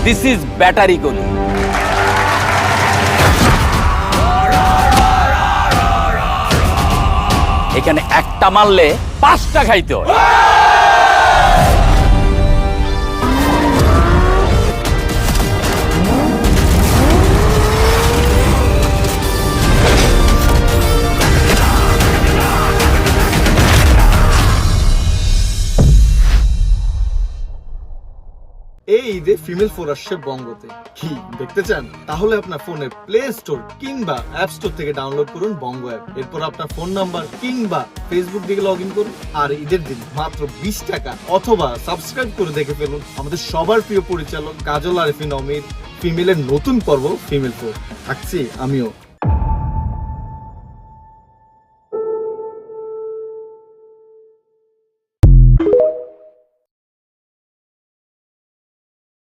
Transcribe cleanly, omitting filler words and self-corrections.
This is battery গলি। এখানে একটা মারলে 5টা খাইতে হয়। এই ঈদে ফিমেল 4 আসছে বঙ্গতে। কি দেখতে চান? তাহলে আপনার ফোনের প্লে স্টোর কিংবা অ্যাপ স্টোর থেকে ডাউনলোড করুন বঙ্গ অ্যাপ। এরপর আপনার ফোন নাম্বার কিংবা ফেসবুক দিকে লগ ইন করুন। আর ঈদের দিন মাত্র 20 টাকা অথবা সাবস্ক্রাইব করে দেখে ফেলুন আমাদের সবার প্রিয় পরিচালক কাজল আরিফিন অমির ফিমেলের নতুন পর্ব ফিমেল 4। থাকছি আমিও।